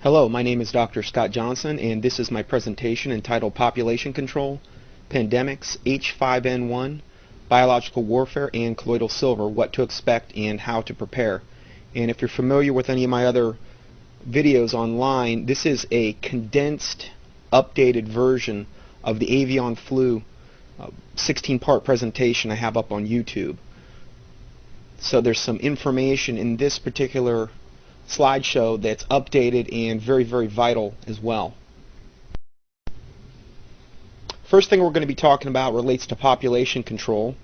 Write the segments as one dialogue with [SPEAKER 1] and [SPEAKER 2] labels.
[SPEAKER 1] Hello, my name is Dr. Scott Johnson, and this is my presentation entitled Population Control, Pandemics, H5N1, Biological Warfare, and Colloidal Silver, What to Expect and How to Prepare. And if you're familiar with any of my other videos online, this is a condensed, updated version of the avian flu 16-part presentation I have up on YouTube. So there's some information in this particular slideshow that's updated and very, very vital as well. First thing we're going to be talking about relates to population control,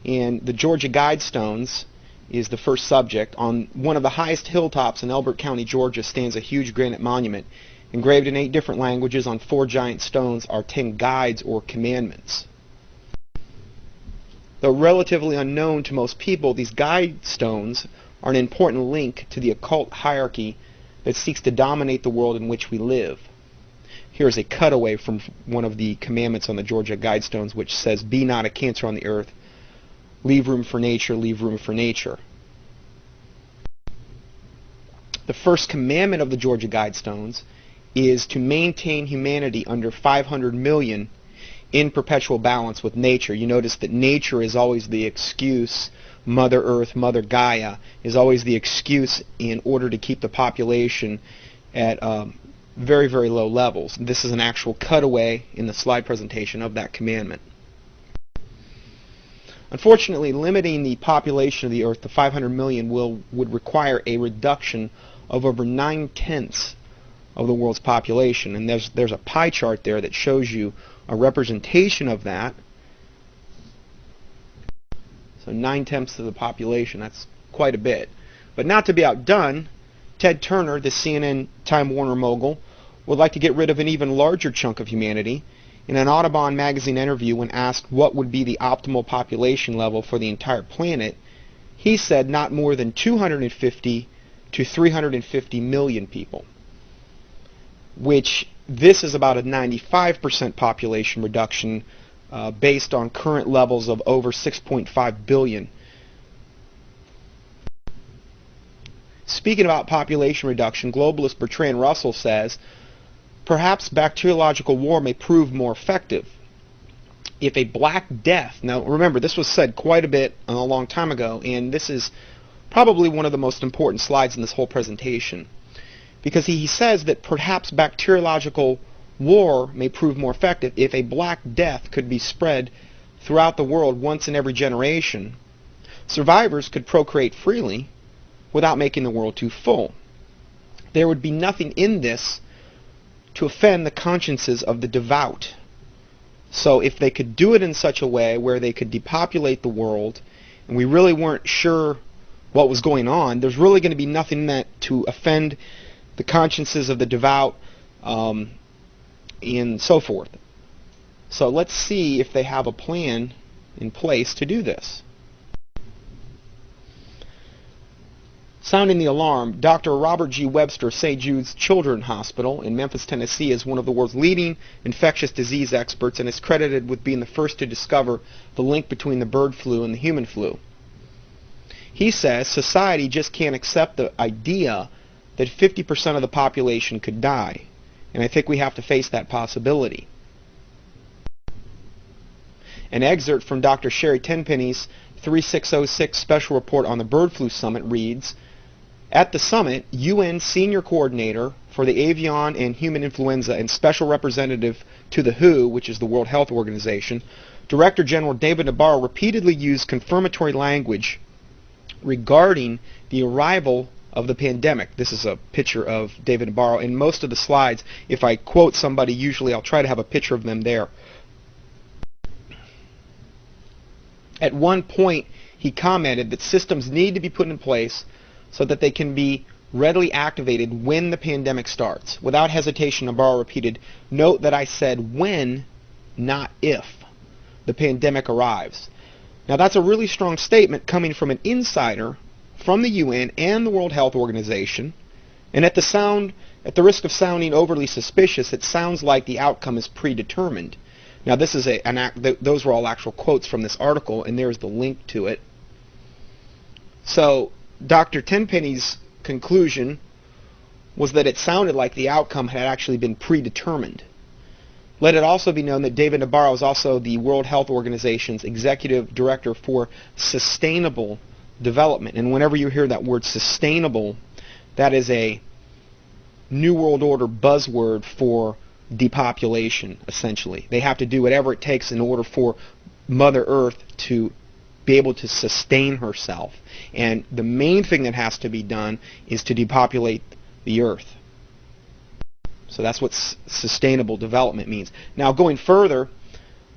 [SPEAKER 1] and the Georgia Guidestones is the first subject. On one of the highest hilltops in Elbert County, Georgia, stands a huge granite monument. Engraved in 8 different languages on 4 giant stones are 10 guides or commandments. Though relatively unknown to most people, these guide stones are an important link to the occult hierarchy that seeks to dominate the world in which we live. Here's a cutaway from one of the commandments on the Georgia Guidestones, which says, "Be not a cancer on the earth. Leave room for nature, leave room for nature." The first commandment of the Georgia Guidestones is to maintain humanity under 500 million in perpetual balance with nature. You notice that nature is always the excuse. Mother Earth, Mother Gaia is always the excuse in order to keep the population at very, very low levels. This is an actual cutaway in the slide presentation of that commandment. Unfortunately, limiting the population of the Earth to 500 million would require a reduction of over 9/10 of the world's population. And there's a pie chart there that shows you a representation of that. So 9/10 of the population, that's quite a bit. But not to be outdone, Ted Turner, the CNN Time Warner mogul, would like to get rid of an even larger chunk of humanity. In an Audubon magazine interview, when asked what would be the optimal population level for the entire planet, he said not more than 250 to 350 million people, which this is about a 95% population reduction based on current levels of over 6.5 billion. Speaking about population reduction, globalist Bertrand Russell says, perhaps bacteriological war may prove more effective. If a Black Death, now remember this was said quite a bit a long time ago, and this is probably one of the most important slides in this whole presentation, because he says that perhaps bacteriological war may prove more effective if a Black Death could be spread throughout the world once in every generation. Survivors could procreate freely without making the world too full. There would be nothing in this to offend the consciences of the devout. So if they could do it in such a way where they could depopulate the world, and we really weren't sure what was going on, there's really going to be nothing in that to offend the consciences of the devout, and so forth. So let's see if they have a plan in place to do this. Sounding the alarm, Dr. Robert G. Webster, St. Jude's Children's Hospital in Memphis, Tennessee, is one of the world's leading infectious disease experts and is credited with being the first to discover the link between the bird flu and the human flu. He says society just can't accept the idea that 50% of the population could die, and I think we have to face that possibility. An excerpt from Dr. Sherry Tenpenny's 3606 special report on the bird flu summit reads, at the summit, UN Senior Coordinator for the Avian and Human Influenza and Special Representative to the WHO, which is the World Health Organization, Director General David Nabarro repeatedly used confirmatory language regarding the arrival of the pandemic. This is a picture of David Nabarro. In most of the slides, if I quote somebody, usually I'll try to have a picture of them there. At one point, he commented that systems need to be put in place so that they can be readily activated when the pandemic starts. Without hesitation, Nabarro repeated, note that I said when, not if, the pandemic arrives. Now that's a really strong statement coming from an insider from the UN and the World Health Organization, and at the risk of sounding overly suspicious, it sounds like the outcome is predetermined. Now this is those were all actual quotes from this article, and there's the link to it. So Dr. Tenpenny's conclusion was that it sounded like the outcome had actually been predetermined. Let it also be known that David Nabarro is also the World Health Organization's Executive Director for Sustainable Development. And whenever you hear that word sustainable, that is a New World Order buzzword for depopulation, essentially. They have to do whatever it takes in order for Mother Earth to be able to sustain herself. And the main thing that has to be done is to depopulate the Earth. So that's what sustainable development means. Now, going further,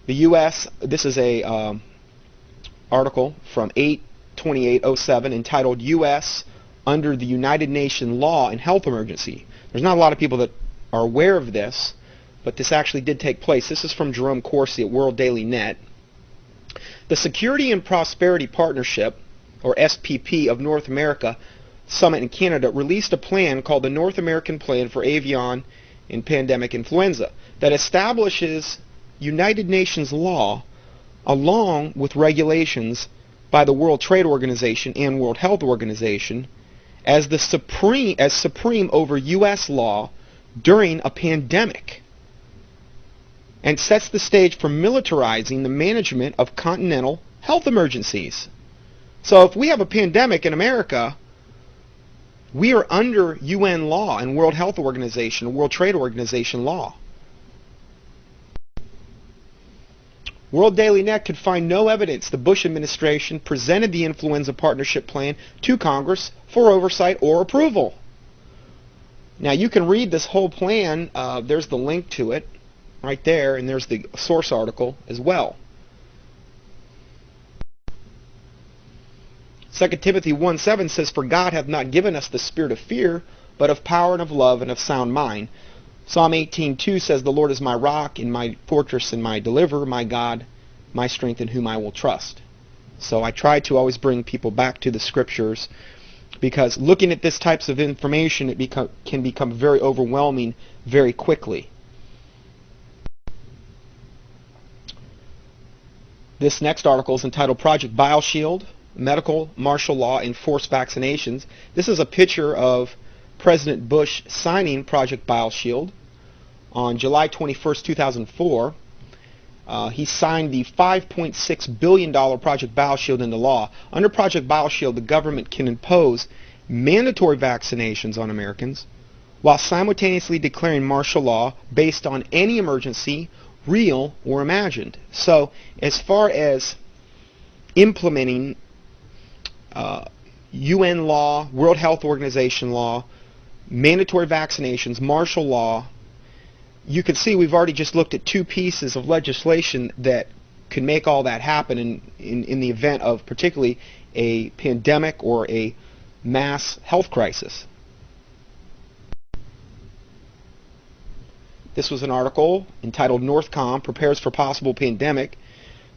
[SPEAKER 1] the U.S., this is a article from 8/28/07 entitled U.S. Under the United Nations Law in Health Emergency. There's not a lot of people that are aware of this, but this actually did take place. This is from Jerome Corsi at World Daily Net. The Security and Prosperity Partnership, or SPP, of North America Summit in Canada released a plan called the North American Plan for Avian and Pandemic Influenza that establishes United Nations law along with regulations by the World Trade Organization and World Health Organization as supreme over U.S. law during a pandemic, and sets the stage for militarizing the management of continental health emergencies. So if we have a pandemic in America, we are under UN law and World Health Organization, World Trade Organization law. World Daily Net could find no evidence the Bush administration presented the Influenza Partnership Plan to Congress for oversight or approval. Now you can read this whole plan. There's the link to it right there, and there's the source article as well. 2 Timothy 1:7 says, "For God hath not given us the spirit of fear, but of power and of love and of sound mind." Psalm 18:2 says, "The Lord is my rock and my fortress and my deliverer, my God, my strength in whom I will trust." So I try to always bring people back to the scriptures, because looking at this types of information, it can become very overwhelming very quickly. This next article is entitled Project BioShield, Medical Martial Law and Forced Vaccinations. This is a picture of President Bush signing Project BioShield on July 21st, 2004. He signed the $5.6 billion Project BioShield into law. Under Project BioShield, the government can impose mandatory vaccinations on Americans while simultaneously declaring martial law based on any emergency, real or imagined. So as far as implementing UN law, World Health Organization law, mandatory vaccinations, martial law, you can see we've already just looked at two pieces of legislation that could make all that happen in the event of particularly a pandemic or a mass health crisis. This was an article entitled "Northcom Prepares for Possible Pandemic."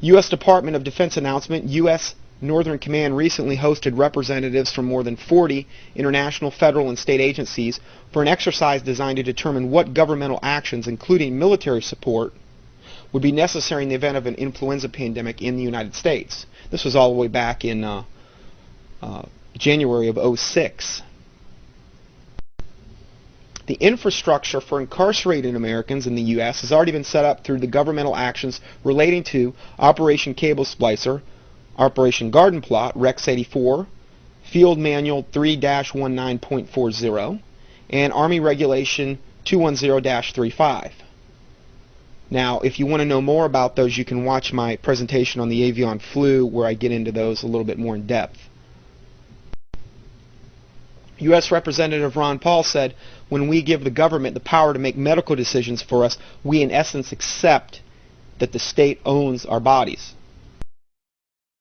[SPEAKER 1] U.S. Department of Defense announcement: U.S. Northern Command recently hosted representatives from more than 40 international, federal, and state agencies for an exercise designed to determine what governmental actions, including military support, would be necessary in the event of an influenza pandemic in the United States. This was all the way back in January of '06. The infrastructure for incarcerating Americans in the U.S. has already been set up through the governmental actions relating to Operation Cable Splicer, Operation Garden Plot, Rex 84, Field Manual 3-19.40, and Army Regulation 210-35. Now, if you want to know more about those, you can watch my presentation on the avian flu, where I get into those a little bit more in depth. U.S. Representative Ron Paul said, "When we give the government the power to make medical decisions for us, we in essence accept that the state owns our bodies."